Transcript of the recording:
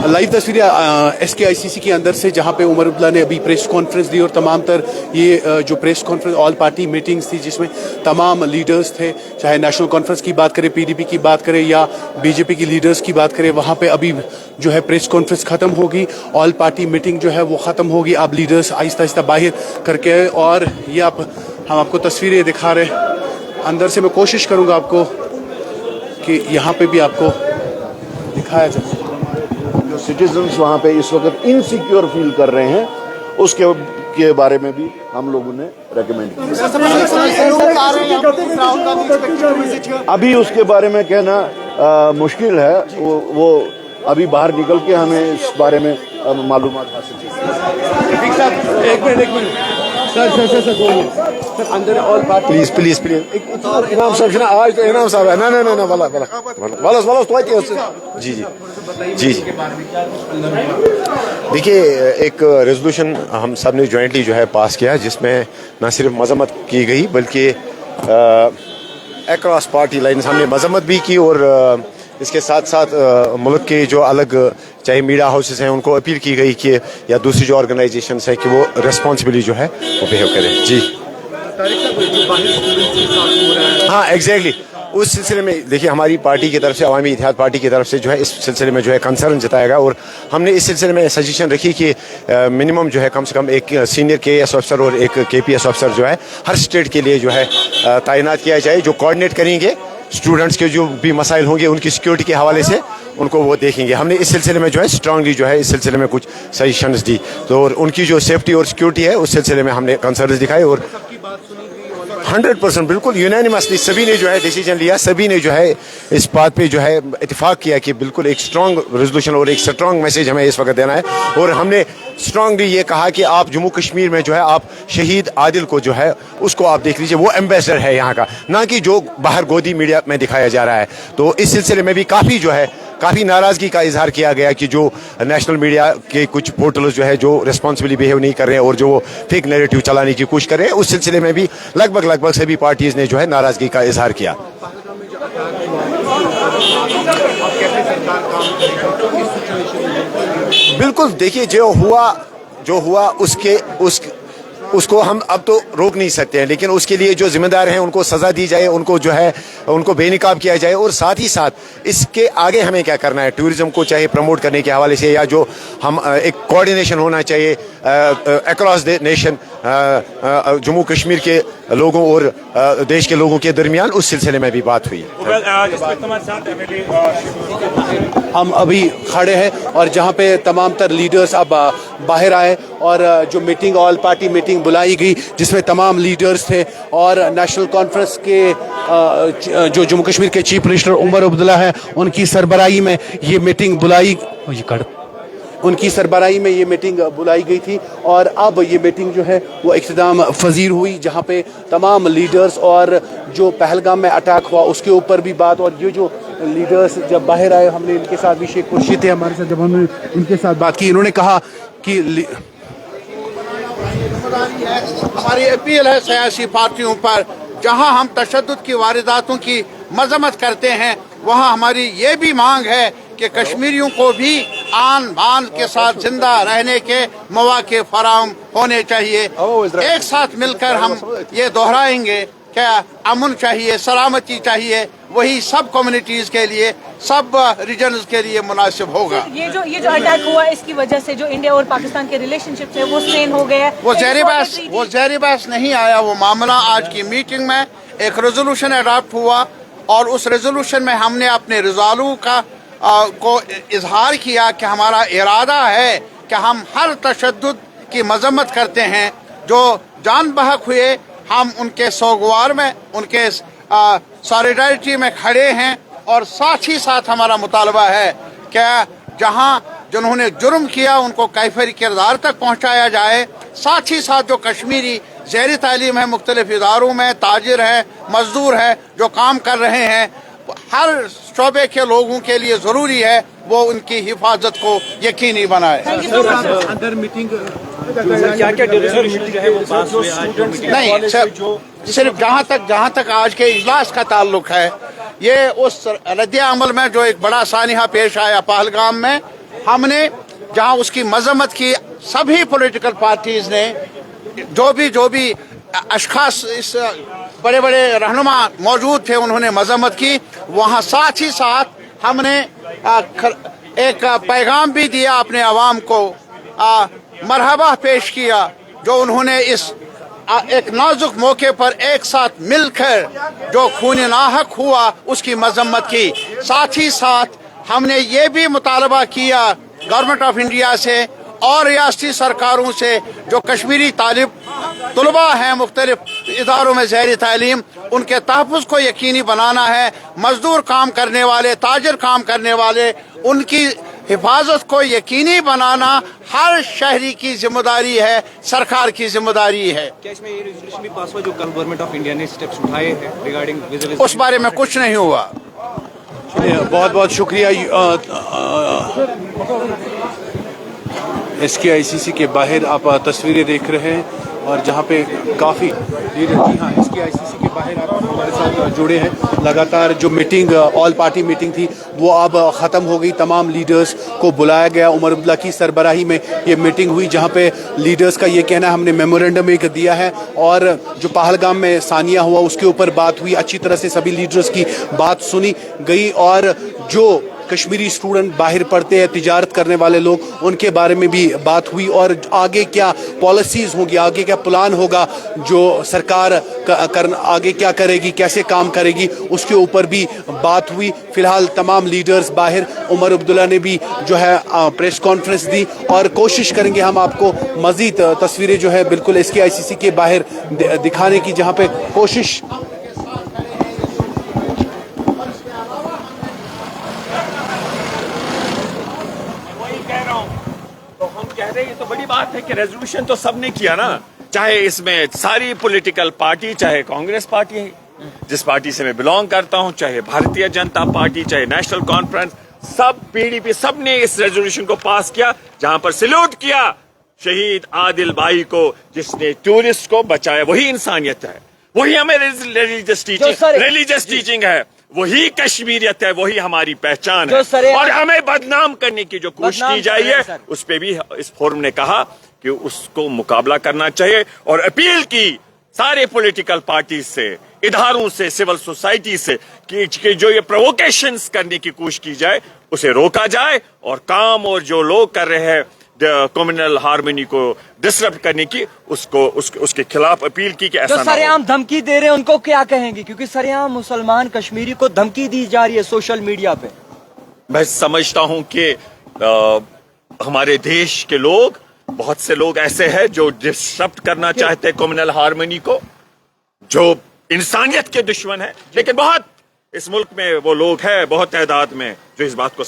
Live तस्वीरें SKICC के अंदर से, जहां पे उमर अब्दुल्ला ने अभी प्रेस कॉन्फ्रेंस दी और तमाम तर ये जो press conference all party meetings थी जिसमें तमाम लीडर्स थे, चाहे नेशनल कॉन्फ्रेंस की बात करें, PDP की बात करें या BJP की लीडर्स की बात करें, वहां पे अभी जो है प्रेस कॉन्फ्रेंस खत्म होगी, ऑल पार्टी मीटिंग जो है वो ख़त्म होगी। अब लीडर्स आहिस्ता आहिस्ता बाहर करके आए और ये हम आपको तस्वीरें दिखा रहे हैं। अंदर से मैं कोशिश करूँगा आपको कि यहाँ पे भी आपको दिखाया जाए। जो सिटीजन्स वहाँ पे इस वक्त इनसिक्योर फील कर रहे हैं उसके बारे में भी हम लोगों ने रेकमेंड किया। अभी उसके बारे में कहना मुश्किल है, वो अभी बाहर निकल के हमें इस बारे में मालूमात हासिल की। एक मिनट सर अंदर ऑल पार्टी प्लीज इनाम साहब आज तो इनाम साहब है ना वाला जी देखिए, एक रेजोल्यूशन हम सब ने जॉइंटली जो है पास किया जिसमें न सिर्फ मजम्मत की गई बल्कि अक्रॉस पार्टी लाइन्स हमने मजम्मत भी की और इसके साथ साथ मुल्क के जो अलग चाहे मीडिया हाउसेस हैं उनको अपील की गई कि या दूसरी जो ऑर्गेनाइजेशंस हैं कि वो रिस्पॉन्सिबली जो है वो बिहेव करें। जी हाँ एग्जैक्टली, उस सिलसिले में देखिए हमारी पार्टी की तरफ से, अवामी इत्तेहाद पार्टी की तरफ से जो है इस सिलसिले में जो है कंसर्न जताएगा और हमने इस सिलसिले में सजेशन रखी कि मिनिमम जो है कम से कम एक सीनियर KAS ऑफिसर और एक KPS ऑफिसर जो है हर स्टेट के लिए जो है तैनात किया जाए, जो कोऑर्डिनेट करेंगे स्टूडेंट्स के जो भी मसाइल होंगे उनकी सिक्योरिटी के हवाले से उनको वो देखेंगे। हमने इस सिलसिले में जो है स्ट्रांगली जो है इस सिलसिले में कुछ सजेशंस दी, तो और उनकी जो सेफ्टी और सिक्योरिटी है उस सिलसिले में हमने कंसर्न्स दिखाए और 100% बिल्कुल यूनानिमसली सभी ने जो है डिसीजन लिया, सभी ने जो है इस बात पे जो है इत्तेफाक किया कि बिल्कुल एक स्ट्रांग रेजोल्यूशन और एक स्ट्रांग मैसेज हमें इस वक्त देना है। और हमने स्ट्रांगली ये कहा कि आप जम्मू कश्मीर में जो है आप शहीद आदिल को जो है उसको आप देख लीजिए, वो एम्बेसडर है यहाँ का, ना कि जो बाहर गोदी मीडिया में दिखाया जा रहा है। तो इस सिलसिले में भी काफ़ी नाराज़गी का इजहार किया गया कि जो नेशनल मीडिया के कुछ पोर्टल्स जो है जो रिस्पॉन्सिबली बिहेव नहीं कर रहे हैं और जो फेक नैरेटिव चलाने की कोशिश कर रहे हैं, उस सिलसिले में भी लगभग सभी पार्टीज ने जो है नाराज़गी का इजहार किया। बिल्कुल देखिए, जो हुआ उसको हम अब तो रोक नहीं सकते हैं, लेकिन उसके लिए जो जिम्मेदार हैं उनको सज़ा दी जाए, उनको जो है उनको बेनकाब किया जाए। और साथ ही साथ इसके आगे हमें क्या करना है, टूरिज्म को चाहे प्रमोट करने के हवाले से या जो हम एक कोऑर्डिनेशन होना चाहिए across the nation Jammu Kashmir के लोगों और देश के लोगों के दरमियान, उस सिलसिले में भी बात हुई। हम अभी खड़े हैं और जहां पे तमाम तर लीडर्स अब बाहर आए और जो मीटिंग ऑल पार्टी मीटिंग बुलाई गई जिसमें तमाम लीडर्स थे और नेशनल कॉन्फ्रेंस के जो जम्मू कश्मीर के चीफ मिनिस्टर उमर अब्दुल्ला है उनकी सरबराही में ये मीटिंग बुलाई गई थी। और अब ये मीटिंग जो है वो इख्तिताम फजीर हुई जहाँ पे तमाम लीडर्स और जो पहलगाम में अटैक हुआ उसके ऊपर भी बात, और ये जो लीडर्स जब बाहर आए हमने इनके साथ भी, शेख खुर्शीद थे हमारे साथ, जब हमने इनके साथ बात की इन्होंने कहा कि हमारी अपील है सियासी पार्टियों पर, जहां हम तशद्दुद की वारदातों की मजम्मत करते हैं वहां हमारी ये भी मांग है कि कश्मीरियों को भी आन बान के साथ जिंदा रहने के मौके फराहम होने चाहिए। एक साथ मिलकर हम ये दोहराएंगे क्या अमन चाहिए, सलामती चाहिए, वही सब कम्युनिटीज के लिए, सब रीजन्स के लिए मुनासिब होगा। ये जो अटैक हुआ इसकी वजह से जो इंडिया और पाकिस्तान के रिलेशनशिप है वो स्ट्रेन हो गया है। वो ज़हरी बहस नहीं आया वो मामला। आज की मीटिंग में एक रेजोल्यूशन अडॉप्ट हुआ और उस रेजोल्यूशन में हमने अपने रिजॉल्व को इजहार किया कि हमारा इरादा है कि हम हर तशद्दुद की मजम्मत करते हैं। जो जान बहक हुए हम उनके सोगवार में, उनके सॉलिडारिटी में खड़े हैं और साथ ही साथ हमारा मुतालबा है कि जिन्होंने जुर्म किया उनको कैफरी किरदार तक पहुँचाया जाए। साथ ही साथ जो कश्मीरी ज़ेरी तालीम है, मुख्तलिफ इदारों में ताजिर है, मजदूर है, जो काम कर रहे हैं, हर शोबे के लोगों के लिए ज़रूरी है वो उनकी हिफाजत को यकीनी बनाए। अंदर मीटिंग क्या जो है वो पास हुए नहीं, सिर्फ जहाँ तक आज के इजलास का ताल्लुक है, ये उस रद्द अमल में जो एक बड़ा सानिहा पेश आया पहलगाम में, हमने जहां उसकी मजम्मत की, सभी पॉलिटिकल पार्टीज ने जो भी अशखास इस बड़े बड़े रहनुमा मौजूद थे उन्होंने मजम्मत की। वहाँ साथ ही साथ हमने एक पैगाम भी दिया अपने आवाम को, मरहबा पेश किया जो उन्होंने इस एक नाजुक मौके पर एक साथ मिलकर जो खून नाहक हुआ उसकी मजम्मत की। साथ ही साथ हमने ये भी मुतालबा किया गवर्नमेंट ऑफ इंडिया से और रियासती सरकारों से जो कश्मीरी तलबा हैं मुख्तलिफ इदारों में ज़हरी तालीम, उनके तहफ़्फ़ुज़ को यकीनी बनाना है। मजदूर काम करने वाले, ताजर काम करने वाले, उनकी हिफाजत को यकीनी बनाना हर शहरी की जिम्मेदारी है, सरकार की जिम्मेदारी है। क्या इसमें ये रेजोल्यूशन भी पास हुआ जो कल गवर्नमेंट ऑफ इंडिया ने स्टेप्स उठाए हैं रिगार्डिंग उस बारे में कुछ नहीं हुआ। बहुत बहुत शुक्रिया। SKICC के बाहर आप तस्वीरें देख रहे हैं और जहाँ पे काफ़ी लीडर, जी हाँ, SKICC के बाहर आप हमारे साथ जुड़े हैं। लगातार जो मीटिंग, ऑल पार्टी मीटिंग थी वो अब ख़त्म हो गई। तमाम लीडर्स को बुलाया गया। उमर अब्दुल्ला की सरबराही में ये मीटिंग हुई जहाँ पे लीडर्स का ये कहना है हमने मेमोरेंडम एक दिया है और जो पहलगाम में सानिया हुआ उसके ऊपर बात हुई। अच्छी तरह से सभी लीडर्स की बात सुनी गई और जो कश्मीरी स्टूडेंट बाहर पढ़ते हैं, तिजारत करने वाले लोग, उनके बारे में भी बात हुई और आगे क्या पॉलिसीज़ होंगी, आगे क्या प्लान होगा जो सरकार आगे क्या करेगी, कैसे काम करेगी, उसके ऊपर भी बात हुई। फिलहाल तमाम लीडर्स बाहर, उमर अब्दुल्ला ने भी जो है प्रेस कॉन्फ्रेंस दी और कोशिश करेंगे हम आपको मज़ीद तस्वीरें जो है बिल्कुल SKICC के बाहर दिखाने की, जहाँ पे कोशिश तो हम कह रहे हैं ये तो बड़ी बात है कि रेजोल्यूशन तो सबने किया ना, चाहे इसमें सारी पॉलिटिकल पार्टी, चाहे कांग्रेस पार्टी जिस पार्टी से मैं बिलोंग करता हूं, चाहे भारतीय जनता पार्टी, चाहे नेशनल कॉन्फ्रेंस, सब PDP, सब ने इस रेजोल्यूशन को पास किया जहां पर सैल्यूट किया शहीद आदिल भाई को जिसने टूरिस्ट को बचाया। वही इंसानियत है, वही हमें रिलीजियस टीचिंग है, वही कश्मीरियत है, वही हमारी पहचान है। और हमें बदनाम करने की जो कोशिश की जाए है उस पे भी इस फोरम ने कहा कि उसको मुकाबला करना चाहिए और अपील की सारे पॉलिटिकल पार्टी से, इदारों से, सिविल सोसाइटी से कि जो ये प्रोवोकेशंस करने की कोशिश की जाए उसे रोका जाए और काम और जो लोग कर रहे हैं कम्युनल हार्मनी को डिस्टर्ब करने की उसके खिलाफ अपील की कि ऐसा जो सरेआम धमकी दे रहे हैं उनको क्या कहेंगे, क्योंकि सरेआम मुसलमान कश्मीरी को धमकी दी जा रही है सोशल मीडिया पे। मैं समझता हूं कि हमारे देश के लोग, बहुत से लोग ऐसे हैं जो डिस्टर्ब करना चाहते हैं कम्युनल हार्मनी को, जो इंसानियत के दुश्मन है, लेकिन बहुत इस मुल्क में वो लोग हैं बहुत तादाद में जो इस बात को